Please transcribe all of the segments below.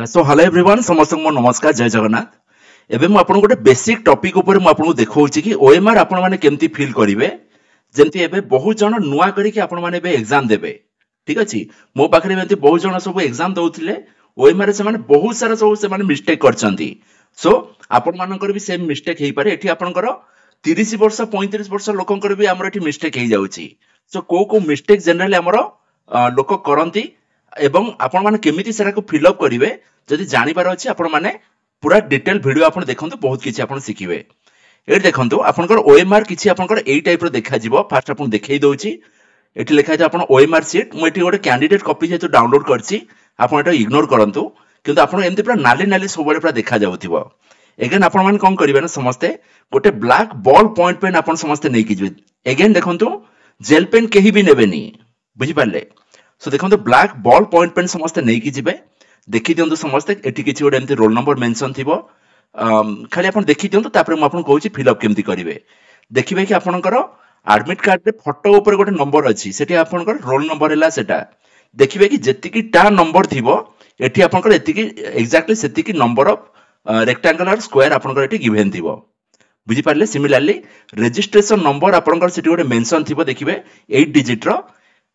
so hello everyone समस्त को नमस्कार जय जगन्नाथ एबे मु आपन गोटे बेसिक टॉपिक ऊपर मु आपन देखौछि कि ओएमआर आपन माने केमती फील करिवे जेमती एबे बहुत जण नुआ करी कि आपन माने एबे एग्जाम देबे ठीक अछि मो पाखरे एमती बहुत जण सब एग्जाम दउथिले ओएमआर से माने बहुत सारा सब से माने मिस्टेक करचंती सो आपन मानकर भी सेम मिस्टेक हेई पारे एठी आपनकर 30 वर्ष 35 वर्ष लोकंकर भी हमर एठी मिस्टेक हेई जाउछि सो को मिस्टेक जनरली हमर लोक करंती एवं आपण माने केमिति सेरा को फिल अप करिवे जदि जानिबार अछि आपण माने पूरा डिटेल वीडियो आपण देखंतु बहुत किछि आपण सिखिबे एठी देखंतु आपनकर ओएमआर किछि आपनकर एई टाइप रो देखा जिवो फास्ट आपण देखै दउछि एठी लिखा है आपण ओएमआर शीट मु एठी गोटे कैंडिडेट कॉपी जेतु डाउनलोड करछि आपण एटा इग्नोर करंतु किंतु आपण एमति पूरा नाली नाली सब पूरा देखा जाउथिबो एगेन आपण माने कोन करिवे ना समस्ते गोटे ब्लैक बॉल पॉइंट पेन आपण समस्ते नै किजबे एगेन देखंतु जेल पेन केही भी नेबेनी बुझि पारले सो देखंतु ब्लैक बॉल पॉइंट पेन समस्ते नै किजबे देखि दियंतु समस्ते एठी किछि गोटे एमति रोल नंबर मेंशन थिबो खाली आपण देखि दियंतु तापर मु आपण कहूछि फिल अप केमति करिवे देखिबे कि आपणकर एडमिट कार्ड रे फोटो ऊपर गोटे नंबर अछि सेठी आपणकर रोल नंबर हैला सेटा देखिबे कि जेतिकी टा नंबर थिबो एठी आपणकर एतिकी एक्जेक्टली सेतिकी नंबर ऑफ रेक्टेंगुलर स्क्वायर आपणकर एठी गिवन थिबो बुझि पारले सिमिलरली रजिस्ट्रेशन नंबर आपणकर सेठी गोटे मेंशन थिबो देखिबे 8 डिजिट रो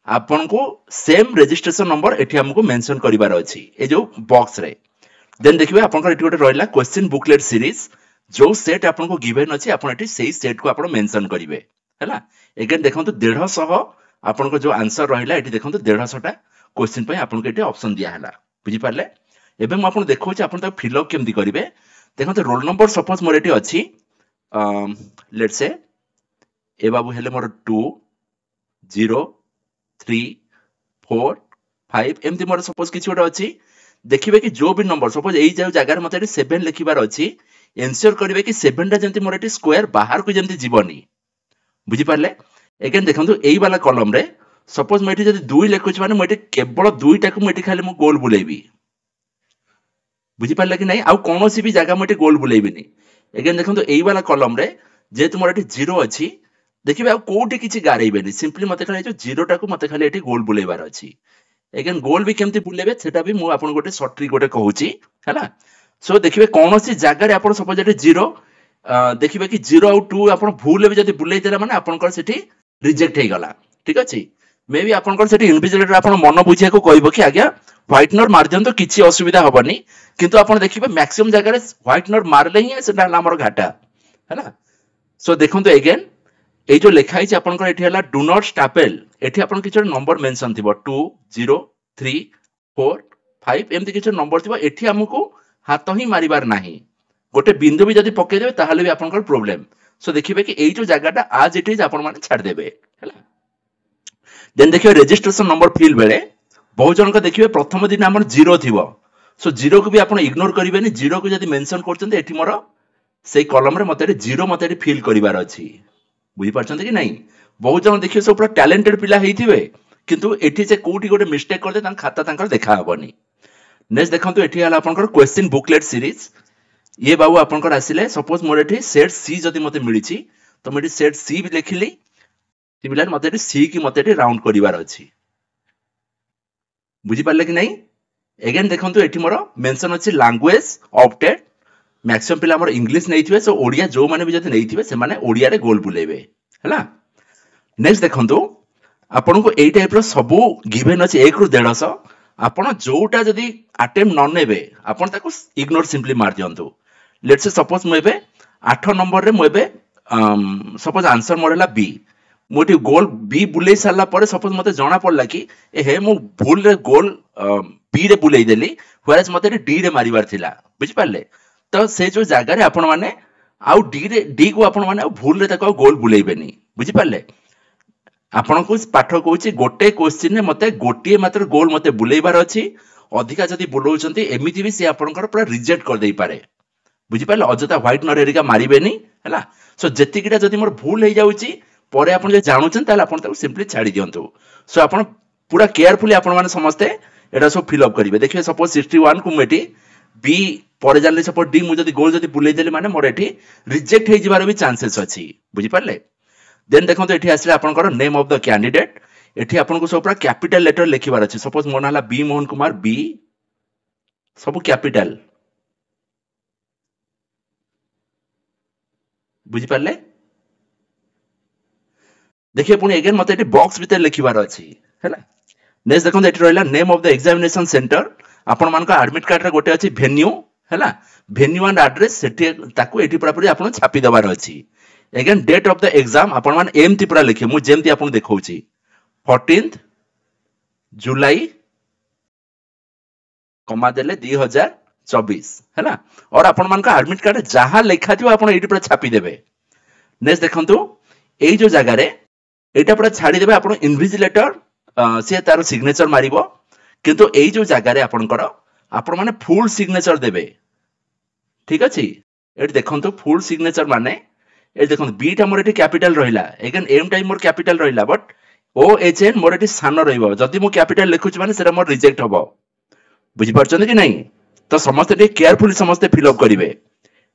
आपन को सेम रजिस्ट्रेशन नंबर एठी हमको मेंशन करिवार अछि ए जो बॉक्स रे देन देखिबे आपन एठी गोटे रहला क्वेश्चन बुकलेट सीरीज जो सेट आपन को गिवन अछि आपन एठी सेही सेट को आपन मेंशन करिवे हैला अगेन देखंतु 150 आपन को जो आंसर रहला एठी देखंतु 150 टा क्वेश्चन पय आपन को एठी ऑप्शन दिया हैला बुझि पारले एबे म आपन देखौछि आपन त फिल अप केमति करिवे देखंतु रोल नंबर सपोज मोर एठी अछि लेट्स से ए बाबू हेले मोर 2 0 3 4 5 एमती मोर सपोज किछि गोटे अछि देखिबे कि जो भी नंबर सपोज एई जो जगह मते 7 लिखिबार अछि एंश्योर करिवे कि 7 टा जेंति मोर एटी स्क्वायर बाहर को जेंति जीवनी बुझि पारले अगेन देखंतु एई वाला कॉलम रे सपोज म एटी जदि 2 लिखुछ माने म एटी केवल 2 टा को म एटी खाली म गोल बुलेबी बुझि पारले कि नै आ कोनोसी भी जगह म एटी गोल बुलेबिनी अगेन देखंतु एई वाला कॉलम रे जेतु मोर एटी 0 अछि देखिबे आ कोठी किछि गारेइबेनी सिंपली मते खाली जो 0 टा को मते खाली एटी गोल बुलेबार अछि अगेन गोल भी केमति बुलेबे सेटा भी मु आपन गोटे शॉर्ट ट्रिक गोटे कहूची हैला सो देखिबे कोनोसी जगह रे आपन सपोज एटी 0 देखिबे कि 0 आउ 2 आपन भूल भी जदी बुलेइ देला माने आपन कर सेठी रिजेक्ट हे गला ठीक अछि मे भी आपन कर सेठी इन्विजिलेटर आपन मन बुझिया को कहबो कि आज्ञा व्हाइटनर मार दियन तो किछि असुविधा हबनी किंतु आपन देखिबे मैक्सिमम जगह रे व्हाइटनर मारले ही सेटा हमर घाटा हैला सो देखंतु अगेन ए जो लिखा है आपन एठी हला डू नॉट स्टापेल एठी आपन किछ नंबर मेंशन थिबो 2 0 3 4 5 एमति किछ नंबर थिबो एठी हमकु हाथ ही मारिबार नाही गोटे बिंदु भी जदी पके देबे ताहाले भी आपन प्रॉब्लम सो देखिबे कि ए जो जगहटा आज इट इज आपन माने छाड़ देबे हैला देन देखिबे रजिस्ट्रेशन नंबर फिल बेले बहुत जन को देखिबे प्रथम दिन हमर 0 थिबो सो 0 को भी आपन इग्नोर करिवेनी 0 को जदी मेंशन करचंते एठी मोर सेही कॉलम रे मते 0 मते फिल करिवार अछि बुझी पारछन्ते कि नहीं बहुत जन देखियो सब पूरा टैलेंटेड पिला हेइथिबे किंतु एठी से कोठी गोटे मिस्टेक करदे तां खाता तांकर देखा हबनी नेक्स्ट देखंतु एठी हला आपनकर क्वेश्चन बुकलेट सीरीज ये बाबू आपनकर आसिले सपोज मोर एठी सेट सी जदी मते मिलिछि तो मेठी सेट सी भी लिखिली सिमिलर मते एठी सी की मते एठी राउंड करिवार अछि बुझी पारले कि नहीं अगेन देखंतु एठी मोर मेंशन अछि लैंग्वेज ऑप्टेड मैक्सिमम पिला हमर इंग्लिश नै थिबे सो ओडिया जो माने भी जति नै थिबे से माने ओडिया रे गोल बुलेबे हैला नेक्स्ट देखंतु आपन को एई टाइप रो सब गिवन अछि 1 रु 150 आपन जोटा जदी अटेम्प्ट न नेबे आपन ताको इग्नोर सिंपली मार दियंतु लेट्स से सपोज म एबे 8 नंबर रे म एबे सपोज आंसर मोर हला बी मोटी गोल बी बुलेई साला परे सपोज मते जणा पड़ला कि ए हे मु भूल रे गोल बी रे बुलेई देली व्हेरएज मते डी रे मारिबार थिला बुझि पारले तो से जो जगह रे आपण माने आउ डी को आपण माने भूल रे ताको गोल बुलेइबेनी बुझि पारले आपण को पाठ कहूची गोटे क्वेश्चन ने मते गोटिए मात्र गोल मते बुलेइबार अछि अधिका जदी बुलौचंती एमिति भी से आपनकर पूरा रिजेक्ट कर देई पारे बुझि पारले अजता व्हाइट नर एरिका मारिबेनी हैला सो जेतिकिटा जदी मोर भूल हे जाउची परे आपण जे जानुचन ताले आपण ताको सिंपली छाडी दियंतु सो आपण पूरा केयरफुली आपण माने समस्ते एटा सब फिल अप करिवे देखिए सपोज 61 को मेटी बी परे जानले सपोज डी मु जदी गोल जदी बुलेइ देले माने मोर एठी रिजेक्ट हे जिबार भी चांसेस अछि बुझि पारले देन देखंतु एठी आसले आपनकर नेम ऑफ द कैंडिडेट एठी आपन को सब पूरा कैपिटल लेटर लिखिबार अछि सपोज मोर नाला बी मोहन कुमार बी सब कैपिटल बुझी पारले देखिए पुणी अगेन मते एटी बॉक्स भीतर लिखिबार अछि हैला नेक्स्ट देखो एटी रहला name of the examination centre आपण मान का एडमिट कार्ड रे गोटे अछि वेन्यू हैला वेन्यू एंड एड्रेस सेठी ताकू एटी पूरा पूरी आपण छापी देबार अछि again date of the exam आपण मान एमती पूरा लिखे मु जेमती आपण देखौची 14th जुलाई कमा देले 2024 हैला और आपण मान का एडमिट कार्ड जहां लिखा थियो आपण एटी पूरा छापी देबे नेक्स्ट देखंतु एई जो जगह रे एटा पूरा छाड़ी देबे आपण इनविजिलेटर से तार सिग्नेचर मारिबो किंतु एई जो जगह रे आपनकर आपण माने फुल सिग्नेचर देबे ठीक अछि एटी देखंतु फुल सिग्नेचर माने ए देखंतु बी टा मोर एटी कैपिटल रहिला अगेन एम टाइम मोर कैपिटल रहिला बट ओ एच एन मोर एटी सान रहिबो जदी मु कैपिटल लिखुच माने सेरा मोर रिजेक्ट हबो बुझी परछन कि नहीं तो समस्त एटी केयरफुली समस्त फिल अप करिवे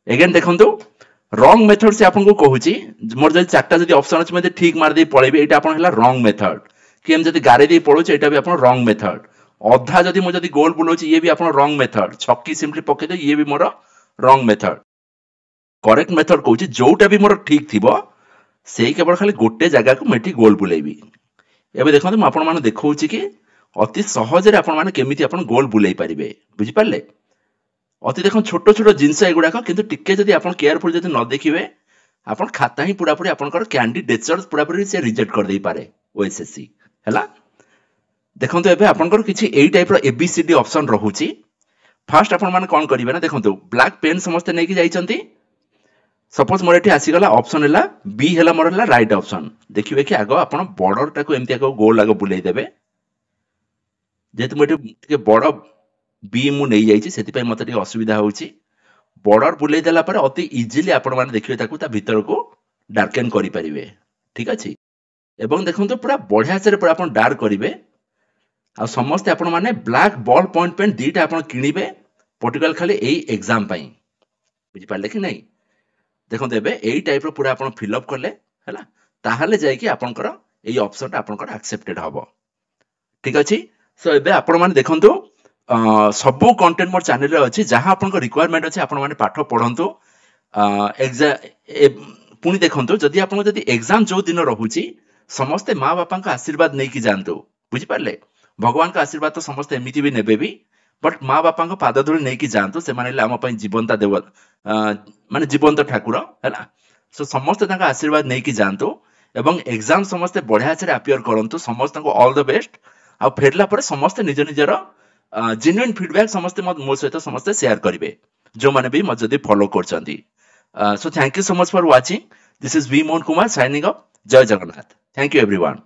अगेन देखंतु रॉन्ग मेथड से आपन को कहूची मोर जदी चारटा जदी ऑप्शन अछि मते ठीक मार दे पळेबे एटा आपन हला रॉन्ग मेथड कि हम जदी गारे दे पळोच एटा भी आपन रॉन्ग मेथड अधा जदी मु जदी गोल बुलोची ये भी आपन रॉन्ग मेथड छक्की सिंपली पके दे ये भी मोर रॉन्ग मेथड करेक्ट मेथड कहूची जोटा भी मोर ठीक थिबो सेही केवल खाली गोटे जगह को मेठी गोल बुलेबी एबे देखंतु म आपन माने देखौची कि अति सहज रे आपन माने केमिति आपन गोल बुलेई परिबे बुझी पारले अति देखो छोट छोट जिनस एगुड़ाक किंतु टिके जदी आपन केयरफुल जदी न देखिबे आपन खाता ही पूरा पूरी आपनकर कैंडिडेट्स पूरा पूरी से रिजेक्ट कर देई पारे ओएसएससी हैला देखंतु एबे आपनकर किछि एई टाइप रो एबीसीडी ऑप्शन रहूची फर्स्ट आपन माने कोन करिवे ना देखंतु ब्लैक पेन समस्त नै कि जाइचंती सपोज मोर एठी आसी गला ऑप्शन हैला बी हैला मोर हैला राइट ऑप्शन देखिबे कि आगो आपन बॉर्डर टाको एमति आगो गोल आगो बुलेई देबे जेतु मोटे के बॉर्डर बी मु नै जाइछि सेति पय मते टिके असुविधा होउछि बॉर्डर बुलेई देला पर अति इजीली आपण माने देखिबे ताकू ता भीतर को डार्कन करि परिबे ठीक अछि एवं देखंतु पूरा बढ़िया से पूरा आपण डार्क करिवे आ समस्त आपण माने ब्लैक बॉल पॉइंट पेन दीटा आपण किनिबे पर्टिकुलर खाली एई एग्जाम पई बुझि पाले कि नहीं देखंतु एबे एई टाइप रो पूरा आपण फिल अप करले हैला ताहाले जाय कि आपनकर एई ऑप्शन ता आपनकर एक्सेप्टेड हबो ठीक अछि सो एबे आपण माने देखंतु सबो कंटेंट मोर चैनल रे अछि जहां आपन को रिक्वायरमेंट अछि आपन माने पाठ पढंतु पुनी देखंतु जदी आपन जदी एग्जाम जो दिन रहूची समस्त मां बापा का आशीर्वाद नै कि जानतु बुझि पारले भगवान का आशीर्वाद तो समस्त एमिति भी नेबे भी बट मां बापा का पाद धूଳି नै कि जानतु से माने हम पई जीवनता देव माने जीवंत ठाकुर हैला सो समस्त ताका आशीर्वाद नै कि जानतु एवं एग्जाम समस्त बढ़िया से अपियर करंतु समस्त को ऑल द बेस्ट आ फेरला पर समस्त निज निजर जेन्युइन फीडबैक समस्त मो सहित समस्त शेयर करिवे जो माने भी मत जदी फॉलो करचंती so thank you so much for watching this is V Mohan Kumar signing off जय जगन्नाथ थैंक यू एवरीवन